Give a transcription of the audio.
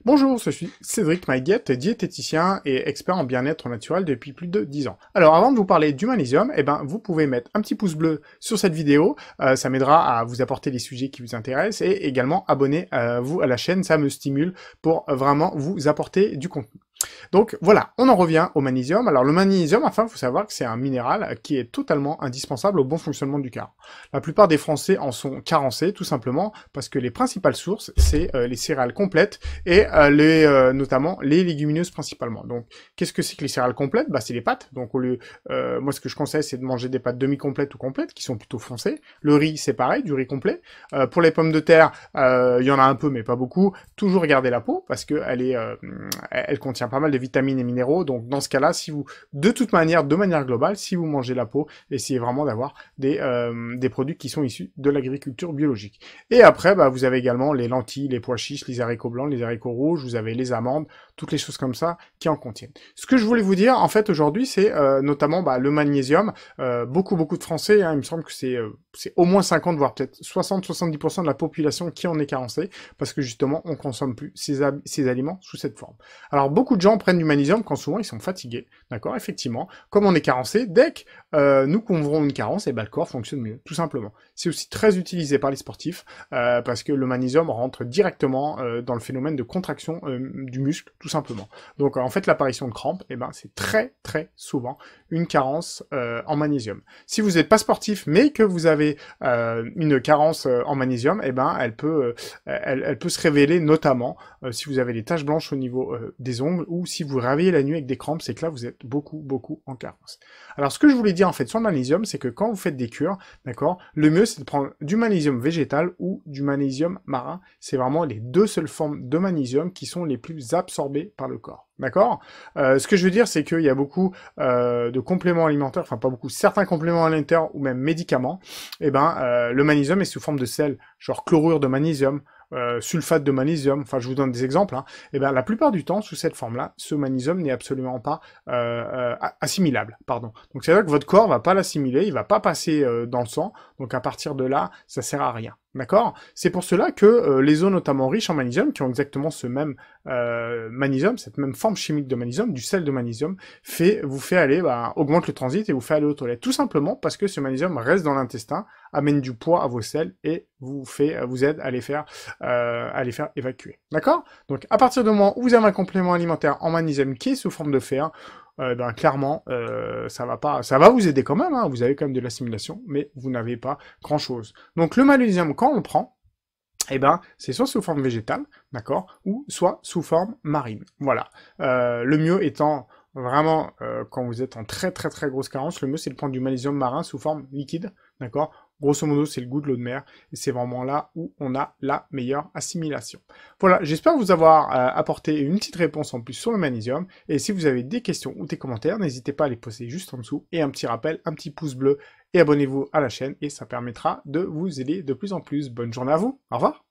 Bonjour, je suis Cédric Maïguette, diététicien et expert en bien-être naturel depuis plus de 10 ans. Alors avant de vous parler du magnésium, vous pouvez mettre un petit pouce bleu sur cette vidéo, ça m'aidera à vous apporter les sujets qui vous intéressent et également abonnez-vous à la chaîne, ça me stimule pour vraiment vous apporter du contenu. Donc voilà, on en revient au magnésium. Alors le magnésium, il faut savoir que c'est un minéral qui est totalement indispensable au bon fonctionnement du corps. La plupart des Français en sont carencés, tout simplement parce que les principales sources, c'est les céréales complètes et notamment les légumineuses principalement. Donc qu'est-ce que c'est que les céréales complètes? C'est les pâtes. Donc au lieu, moi ce que je conseille, c'est de manger des pâtes demi-complètes ou complètes, qui sont plutôt foncées. Le riz, c'est pareil, du riz complet. Pour les pommes de terre, il y en a un peu, mais pas beaucoup. Toujours garder la peau, parce que elle contient pas mal de vitamines et minéraux, donc dans ce cas-là, de toute manière, de manière globale, si vous mangez la peau, essayez vraiment d'avoir des produits qui sont issus de l'agriculture biologique. Et après, vous avez également les lentilles, les pois chiches, les haricots blancs, les haricots rouges, vous avez les amandes, toutes les choses comme ça qui en contiennent. Ce que je voulais vous dire, en fait, aujourd'hui, c'est notamment le magnésium. Beaucoup de Français, il me semble que c'est au moins 50, voire peut-être 60-70% de la population qui en est carencée, parce que justement, on consomme plus ces aliments sous cette forme. Alors, beaucoup de gens prennent du magnésium quand souvent ils sont fatigués, d'accord? Effectivement, comme on est carencé, dès que nous couvrons une carence, le corps fonctionne mieux, tout simplement. C'est aussi très utilisé par les sportifs, parce que le magnésium rentre directement dans le phénomène de contraction du muscle, tout simplement. Donc en fait, l'apparition de crampes, c'est très souvent une carence en magnésium. Si vous n'êtes pas sportif, mais que vous avez une carence en magnésium, elle peut se révéler notamment si vous avez des taches blanches au niveau des ongles, ou si vous réveillez la nuit avec des crampes, c'est que là vous êtes beaucoup en carence. Alors ce que je voulais dire en fait sur le magnésium, c'est que quand vous faites des cures, d'accord, le mieux c'est de prendre du magnésium végétal ou du magnésium marin. C'est vraiment les deux seules formes de magnésium qui sont les plus absorbées par le corps. D'accord. Ce que je veux dire, c'est qu'il y a beaucoup de compléments alimentaires, enfin pas beaucoup, certains compléments alimentaires ou même médicaments, le magnésium est sous forme de sel, genre chlorure de magnésium, sulfate de magnésium, enfin je vous donne des exemples, la plupart du temps, sous cette forme-là, ce magnésium n'est absolument pas assimilable, pardon. Donc c'est-à-dire que votre corps va pas l'assimiler, il va pas passer dans le sang, donc à partir de là, ça sert à rien. D'accord? C'est pour cela que les eaux notamment riches en magnésium, qui ont exactement ce même magnésium, cette même forme chimique de magnésium, du sel de magnésium, vous fait aller, augmente le transit et vous fait aller aux toilettes. Tout simplement parce que ce magnésium reste dans l'intestin, amène du poids à vos selles et vous aide à les faire évacuer. D'accord? Donc à partir du moment où vous avez un complément alimentaire en magnésium qui est sous forme de fer, clairement, ça va vous aider quand même, vous avez quand même de l'assimilation, mais vous n'avez pas grand chose. Donc le magnésium, quand on le prend, c'est soit sous forme végétale, d'accord, ou soit sous forme marine. Voilà. Le mieux étant vraiment, quand vous êtes en très grosse carence, le mieux c'est de prendre du magnésium marin sous forme liquide, d'accord. Grosso modo, c'est le goût de l'eau de mer, et c'est vraiment là où on a la meilleure assimilation. Voilà, j'espère vous avoir apporté une petite réponse en plus sur le magnésium, et si vous avez des questions ou des commentaires, n'hésitez pas à les poser juste en dessous, et un petit rappel, un petit pouce bleu, et abonnez-vous à la chaîne, et ça permettra de vous aider de plus en plus. Bonne journée à vous, au revoir.